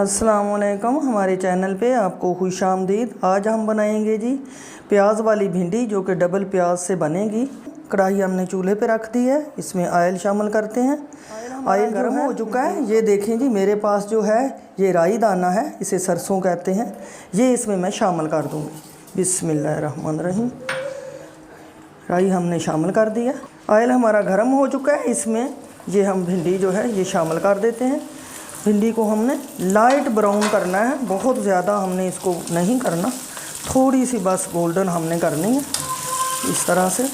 अस्सलामुअलैकुम, हमारे चैनल पे आपको खुशामदीद। आज हम बनाएंगे जी प्याज वाली भिंडी, जो कि डबल प्याज से बनेगी। कढ़ाई हमने चूल्हे पे रख दी है, इसमें ऑयल शामिल करते हैं। ऑयल गर्म हो चुका है। ये देखें जी, मेरे पास जो है ये राई दाना है, इसे सरसों कहते हैं। ये इसमें मैं शामिल कर दूँगी। बिस्मिल्लाहिर्रहमानिर्रहीम। राई हमने शामिल कर दिया। ऑयल हमारा गर्म हो चुका है, इसमें ये हम भिंडी जो है ये शामिल कर देते हैं। भिंडी को हमने लाइट ब्राउन करना है, बहुत ज़्यादा हमने इसको नहीं करना, थोड़ी सी बस गोल्डन हमने करनी है इस तरह से।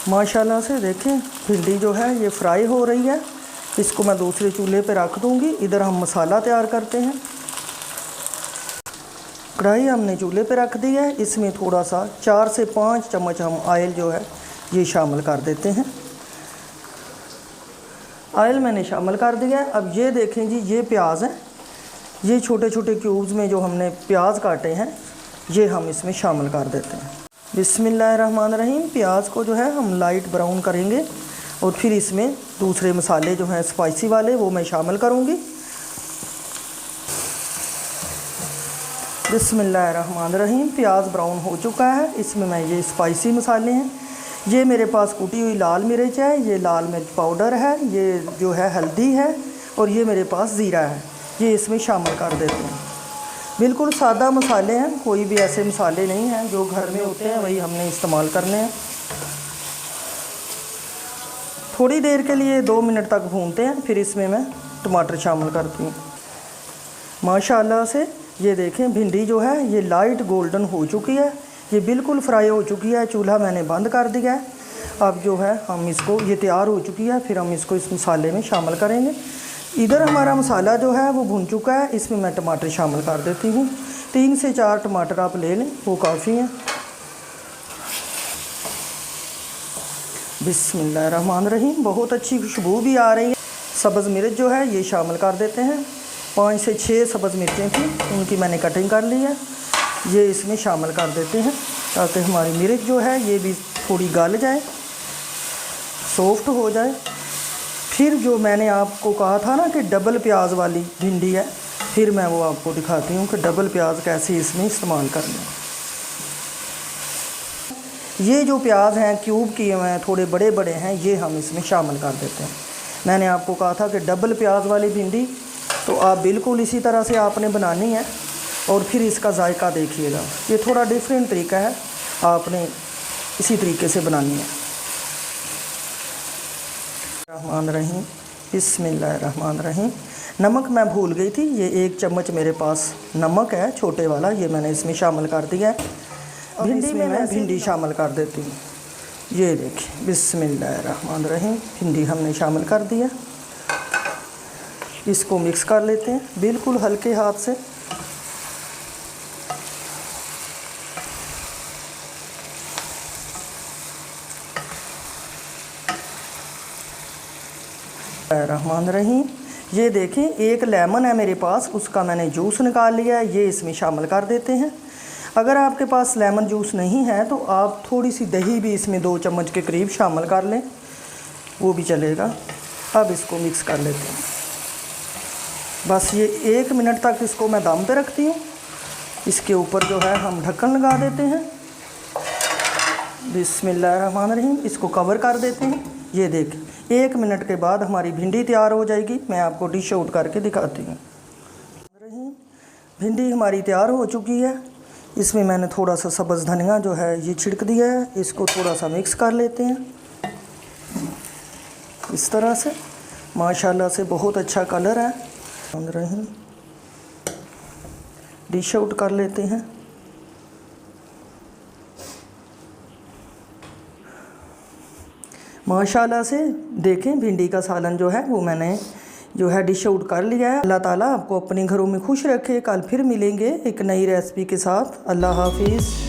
माशाल्लाह से देखें भिंडी जो है ये फ्राई हो रही है। इसको मैं दूसरे चूल्हे पे रख दूँगी। इधर हम मसाला तैयार करते हैं। कढ़ाई हमने चूल्हे पे रख दी है, इसमें थोड़ा सा 4 से 5 चम्मच हम ऑयल जो है ये शामिल कर देते हैं। ऑयल मैंने शामिल कर दिया है। अब ये देखें जी, ये प्याज है, ये छोटे छोटे क्यूब्स में जो हमने प्याज काटे हैं ये हम इसमें शामिल कर देते हैं। बिस्मिल्लाहिर्रहमानिर्रहीम। प्याज को जो है हम लाइट ब्राउन करेंगे और फिर इसमें दूसरे मसाले जो हैं स्पाइसी वाले वो मैं शामिल करूँगी। बिस्मिल्लाहिर्रहमानिर्रहीम। प्याज ब्राउन हो चुका है, इसमें मैं ये स्पाइसी मसाले हैं। ये मेरे पास कुटी हुई लाल मिर्च है, ये लाल मिर्च पाउडर है, ये जो है हल्दी है और ये मेरे पास ज़ीरा है, ये इसमें शामिल कर देते हैं। बिल्कुल सादा मसाले हैं, कोई भी ऐसे मसाले नहीं हैं, जो घर में होते हैं वही हमने इस्तेमाल करने हैं। थोड़ी देर के लिए 2 मिनट तक भूनते हैं, फिर इसमें मैं टमाटर शामिल करती हूँ। माशाल्लाह से ये देखें भिंडी जो है ये लाइट गोल्डन हो चुकी है, ये बिल्कुल फ्राई हो चुकी है। चूल्हा मैंने बंद कर दिया है। अब जो है हम इसको, ये तैयार हो चुकी है, फिर हम इसको इस मसाले में शामिल करेंगे। इधर हमारा मसाला जो है वो भुन चुका है, इसमें मैं टमाटर शामिल कर देती हूँ। 3 से 4 टमाटर आप ले लें, वो काफ़ी हैं। बिस्मिल्लाहिर्रहमानिर्रहीम। बहुत अच्छी खुशबू भी आ रही है। सब्ज़ मिर्च जो है ये शामिल कर देते हैं। 5 से 6 सब्ज़ मिर्चें थी, उनकी मैंने कटिंग कर ली है, ये इसमें शामिल कर देते हैं ताकि हमारी मिर्च जो है ये भी थोड़ी गल जाए, सॉफ्ट हो जाए। फिर जो मैंने आपको कहा था ना कि डबल प्याज वाली भिंडी है, फिर मैं वो आपको दिखाती हूँ कि डबल प्याज कैसे इसमें इस्तेमाल करना है। ये जो प्याज हैं क्यूब किए हुए हैं, थोड़े बड़े बड़े हैं, ये हम इसमें शामिल कर देते हैं। मैंने आपको कहा था कि डबल प्याज वाली भिंडी तो आप बिल्कुल इसी तरह से आपने बनानी है और फिर इसका जायका देखिएगा। ये थोड़ा डिफरेंट तरीका है, आपने इसी तरीके से बनानी है। रहमानिर्रहीम। बिस्मिल्लाहिर्रहमानिर्रहीम। नमक मैं भूल गई थी, ये 1 चम्मच मेरे पास नमक है छोटे वाला, ये मैंने इसमें शामिल कर दिया है। भिंडी में मैं भिंडी शामिल कर देती हूँ। ये देखिए, बिस्मिल्लाहिर्रहमानिर्रहीम। भिंडी हमने शामिल कर दिया। इसको मिक्स कर लेते हैं बिल्कुल हल्के हाथ से। रहमानिर्रहीम। ये देखें, 1 लेमन है मेरे पास, उसका मैंने जूस निकाल लिया है, ये इसमें शामिल कर देते हैं। अगर आपके पास लेमन जूस नहीं है तो आप थोड़ी सी दही भी इसमें 2 चम्मच के करीब शामिल कर लें, वो भी चलेगा। अब इसको मिक्स कर लेते हैं। बस ये 1 मिनट तक इसको मैं दम पे रखती हूँ। इसके ऊपर जो है हम ढक्कन लगा देते हैं। बिस्मिल्लाहिर्रहमानिर्रहीम। इसको कवर कर देते हैं। ये देखें, 1 मिनट के बाद हमारी भिंडी तैयार हो जाएगी। मैं आपको डिश आउट करके दिखाती हूँ। भिंडी हमारी तैयार हो चुकी है। इसमें मैंने थोड़ा सा सब्ज़ धनिया जो है ये छिड़क दिया है। इसको थोड़ा सा मिक्स कर लेते हैं इस तरह से। माशाल्लाह से बहुत अच्छा कलर है। डिश आउट कर लेते हैं। माशाल्लाह से देखें, भिंडी का सालन जो है वो मैंने जो है डिश आउट कर लिया है। अल्लाह ताला आपको अपने घरों में खुश रखे। कल फिर मिलेंगे एक नई रेसिपी के साथ। अल्लाह हाफिज़।